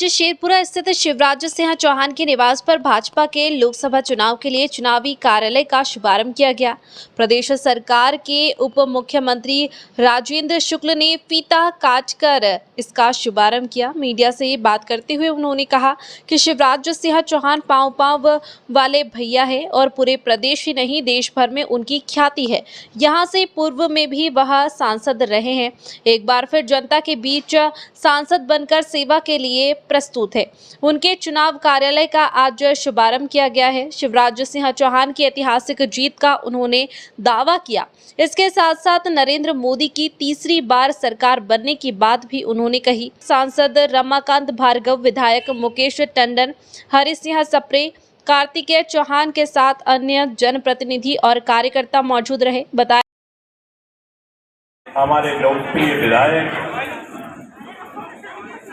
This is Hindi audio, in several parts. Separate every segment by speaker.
Speaker 1: आज शेरपुरा स्थित शिवराज सिंह चौहान के निवास पर भाजपा के लोकसभा चुनाव के लिए चुनावी कार्यालय का शुभारंभ किया गया। प्रदेश सरकार के उप मुख्यमंत्री राजेंद्र शुक्ल ने फीता काटकर इसका शुभारंभ किया। मीडिया से बात करते हुए उन्होंने कहा कि शिवराज सिंह चौहान पांव पांव वाले भैया है और पूरे प्रदेश ही नहीं देश भर में उनकी ख्याति है। यहाँ से पूर्व में भी वह सांसद रहे हैं। एक बार फिर जनता के बीच सांसद बनकर सेवा के लिए प्रस्तुत है। उनके चुनाव कार्यालय का आज शुभारंभ किया गया है। शिवराज सिंह चौहान की ऐतिहासिक जीत का उन्होंने दावा किया। इसके साथ साथ नरेंद्र मोदी की तीसरी बार सरकार बनने की बात भी उन्होंने कही। सांसद रमाकांत भार्गव, विधायक मुकेश टंडन, हरि सिंह सप्रे, कार्तिकेय चौहान के साथ अन्य जनप्रतिनिधि और कार्यकर्ता मौजूद रहे। बताया
Speaker 2: हमारे लोकप्रिय विधायक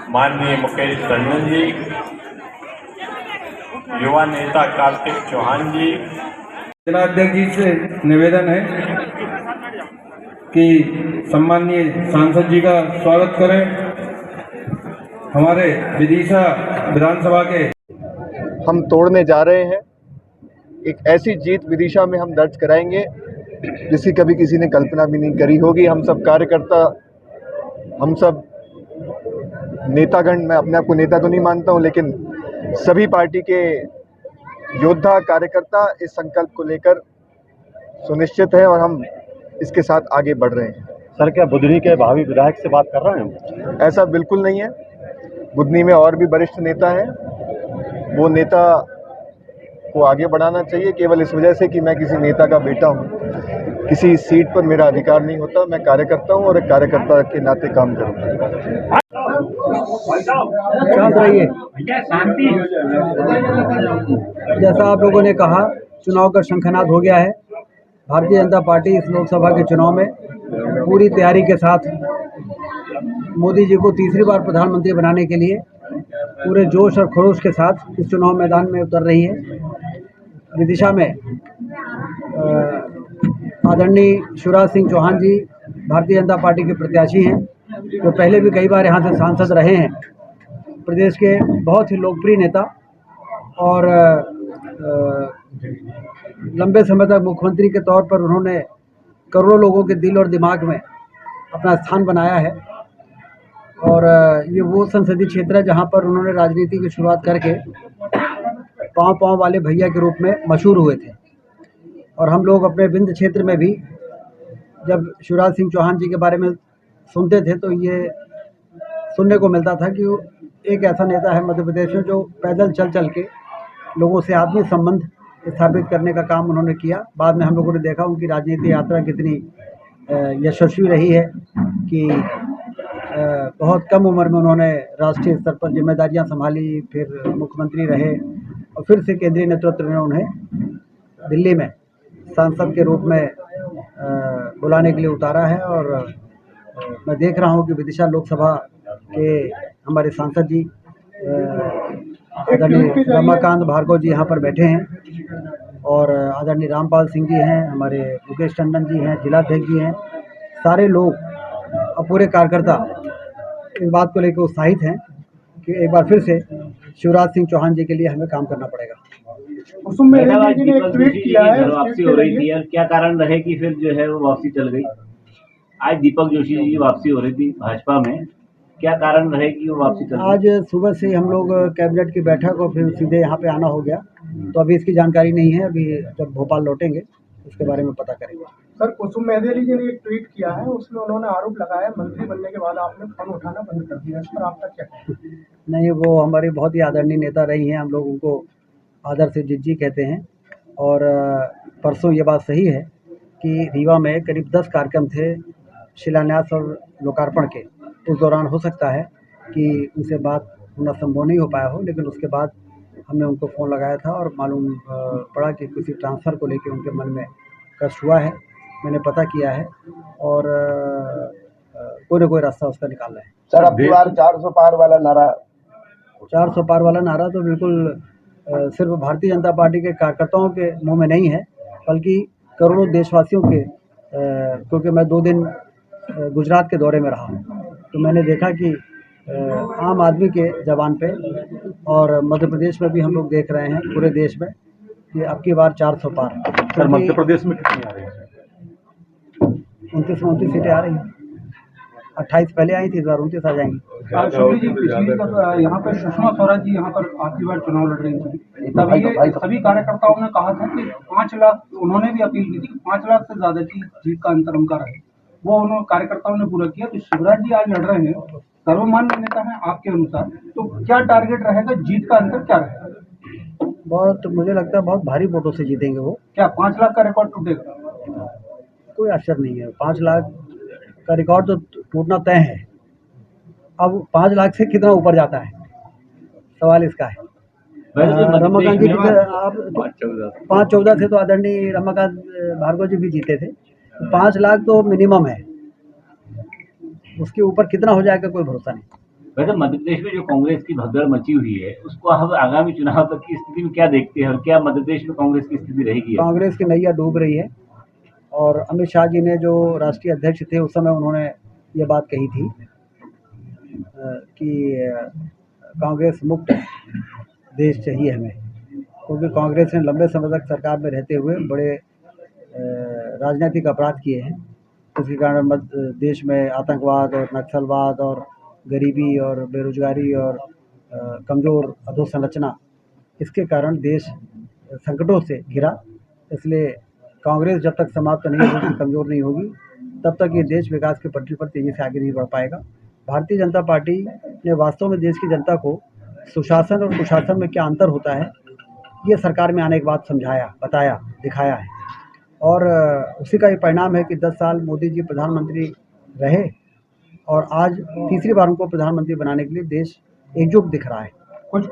Speaker 2: माननीय मुकेश टंडन जी, युवा नेता कार्तिक चौहान जी।
Speaker 3: जिलाध्यक्ष जी से निवेदन है कि सम्माननीय सांसद जी का स्वागत करें। हमारे विदिशा विधानसभा के
Speaker 4: हम तोड़ने जा रहे हैं। एक ऐसी जीत विदिशा में हम दर्ज कराएंगे जिसकी कभी किसी ने कल्पना भी नहीं करी होगी। हम सब कार्यकर्ता, हम सब नेतागण, मैं अपने आप को नेता तो नहीं मानता हूं, लेकिन सभी पार्टी के योद्धा कार्यकर्ता इस संकल्प को लेकर सुनिश्चित हैं और हम इसके साथ आगे बढ़ रहे हैं।
Speaker 5: सर, क्या बुधनी के भावी विधायक से बात कर रहे हैं?
Speaker 4: ऐसा बिल्कुल नहीं है। बुधनी में और भी वरिष्ठ नेता हैं, वो नेता को आगे बढ़ाना चाहिए। केवल इस वजह से कि मैं किसी नेता का बेटा हूँ, किसी सीट पर मेरा अधिकार नहीं होता। मैं कार्यकर्ता हूँ और एक कार्यकर्ता के नाते काम करूँगा।
Speaker 6: शांत रहिए। जैसा आप लोगों ने कहा, चुनाव का शंखनाद हो गया है। भारतीय जनता पार्टी इस लोकसभा के चुनाव में पूरी तैयारी के साथ मोदी जी को तीसरी बार प्रधानमंत्री बनाने के लिए पूरे जोश और खरोश के साथ इस चुनाव मैदान में उतर रही है। विदिशा में आदरणीय शिवराज सिंह चौहान जी भारतीय जनता पार्टी के प्रत्याशी हैं, जो पहले भी कई बार यहाँ से सांसद रहे हैं। प्रदेश के बहुत ही लोकप्रिय नेता और लंबे समय तक मुख्यमंत्री के तौर पर उन्होंने करोड़ों लोगों के दिल और दिमाग में अपना स्थान बनाया है। और ये वो संसदीय क्षेत्र है जहाँ पर उन्होंने राजनीति की शुरुआत करके पाँव पाँव वाले भैया के रूप में मशहूर हुए थे। और हम लोग अपने विंध्य क्षेत्र में भी जब शिवराज सिंह चौहान जी के बारे में सुनते थे तो ये सुनने को मिलता था कि वो एक ऐसा नेता है मध्य प्रदेश में जो पैदल चल चल के लोगों से आत्मीय संबंध स्थापित करने का काम उन्होंने किया। बाद में हम लोगों ने देखा उनकी राजनीतिक यात्रा कितनी यशस्वी रही है कि बहुत कम उम्र में उन्होंने राष्ट्रीय स्तर पर जिम्मेदारियां संभाली, फिर मुख्यमंत्री रहे और फिर से केंद्रीय नेतृत्व ने उन्हें दिल्ली में सांसद के रूप में बुलाने के लिए उतारा है। और मैं देख रहा हूं कि विदिशा लोकसभा के हमारे सांसद जी आदरणीय रमाकांत भार्गव जी यहाँ पर बैठे हैं और आदरणीय रामपाल सिंह जी हैं, हमारे मुकेश टंडन जी हैं, जिलाध्यक्ष जी हैं। सारे लोग और पूरे कार्यकर्ता इस बात को लेकर उत्साहित हैं कि एक बार फिर से शिवराज सिंह चौहान जी के लिए हमें काम करना पड़ेगा।
Speaker 5: वापसी हो रही थी, क्या कारण रहे कि फिर जो है वो वापसी चल गई? आज दीपक जोशी जी वापसी हो रही थी भाजपा में, क्या कारण रहे कि वो वापसी चल गई?
Speaker 6: आज सुबह से हम लोग कैबिनेट की बैठक और फिर सीधे यहाँ पे आना हो गया, तो अभी इसकी जानकारी नहीं है। अभी जब भोपाल लौटेंगे उसके बारे में पता करेंगे।
Speaker 7: सर, कुसुम मेहदेली जी ने एक ट्वीट किया है, उसमें उन्होंने आरोप लगाया मंत्री बनने के बाद आपने फोन उठाना बंद कर दिया। इस पर आपका क्या कहना है?
Speaker 6: नहीं, वो हमारी बहुत ही आदरणीय नेता रही हैं, हम लोग उनको आदर से जिज्जी कहते हैं। और परसों ये बात सही है कि रीवा में करीब 10 कार्यक्रम थे शिलान्यास और लोकार्पण के। उस दौरान हो सकता है कि उनसे बात होना संभव नहीं हो पाया हो, लेकिन उसके बाद हमने उनको फ़ोन लगाया था और मालूम पड़ा कि किसी ट्रांसफ़र को लेकर उनके मन में कष्ट हुआ है। मैंने पता किया है और कोई ना कोई रास्ता उसका निकाल रहे हैं।
Speaker 4: सर, अब की बार 400 पार वाला नारा
Speaker 6: 400 पार वाला नारा तो बिल्कुल सिर्फ भारतीय जनता पार्टी के कार्यकर्ताओं के मुंह में नहीं है, बल्कि करोड़ों देशवासियों के। क्योंकि मैं 2 दिन गुजरात के दौरे में रहा हूँ, तो मैंने देखा कि आम आदमी के जबान पे। और मध्य प्रदेश में भी हम लोग देख रहे हैं पूरे देश में कि अब की बार 400 पार।
Speaker 8: सर मध्य प्रदेश में कितनी आ रही है?
Speaker 6: 29 सीटें आ रही हैं। 28 पहले आई थी, इस बार 29 आ जाएंगी।
Speaker 7: शुक्ल जी, पिछली बार यहाँ पर सुषमा स्वराज जी यहाँ पर आखिरी बार चुनाव लड़ रही थी, तब ये सभी कार्यकर्ताओं ने कहा था कि 5 लाख, उन्होंने भी अपील की थी कि 5 लाख से ज्यादा की जीत का अंतर उनका रहे। वो उन्होंने कार्यकर्ताओं ने पूरा किया। तो शिवराज जी आज लड़ रहे हैं, सर्वमान्य नेता है आपके अनुसार, तो क्या टारगेट रहेगा, जीत का अंतर क्या रहेगा?
Speaker 6: बहुत, मुझे लगता है बहुत भारी वोटों से जीतेंगे वो।
Speaker 7: क्या 5 लाख का रिकॉर्ड टूटेगा?
Speaker 6: कोई आश्चर्य नहीं है, 5 लाख का रिकॉर्ड तो टूटना तय है। अब 5 लाख से कितना ऊपर जाता है, सवाल इसका है। रमाकांत जी आप 5-14 से तो आदरणीय रमाकांत भार्गव जी भी जीते थे। 5 लाख तो मिनिमम है, उसके ऊपर कितना हो जाएगा कोई भरोसा नहीं।
Speaker 5: वैसे मध्य प्रदेश में जो कांग्रेस की भगदड़ मची हुई है, उसको हम आगामी चुनाव तक की स्थिति में क्या देखते हैं, और क्या मध्य प्रदेश में कांग्रेस की स्थिति रहेगी?
Speaker 6: कांग्रेस की नैया डूब रही है, और अमित शाह जी ने जो राष्ट्रीय अध्यक्ष थे उस समय उन्होंने ये बात कही थी कि कांग्रेस मुक्त देश चाहिए हमें, क्योंकि कांग्रेस ने लंबे समय तक सरकार में रहते हुए बड़े राजनीतिक अपराध किए हैं, जिसके कारण देश में आतंकवाद और नक्सलवाद और गरीबी और बेरोजगारी और कमज़ोर अधोसंरचना, इसके कारण देश संकटों से घिरा। इसलिए कांग्रेस जब तक समाप्त नहीं होगी, कमज़ोर नहीं होगी, तब तक ये देश विकास की पटरी पर तेज़ी से आगे नहीं बढ़ पाएगा। भारतीय जनता पार्टी ने वास्तव में देश की जनता को सुशासन और कुशासन में क्या अंतर होता है, ये सरकार में आने के बाद समझाया, बताया, दिखाया है। और उसी का ये परिणाम है कि 10 साल मोदी जी प्रधानमंत्री रहे, और आज तीसरी बार उनको प्रधानमंत्री बनाने के लिए देश एकजुट दिख रहा है।
Speaker 7: कुछ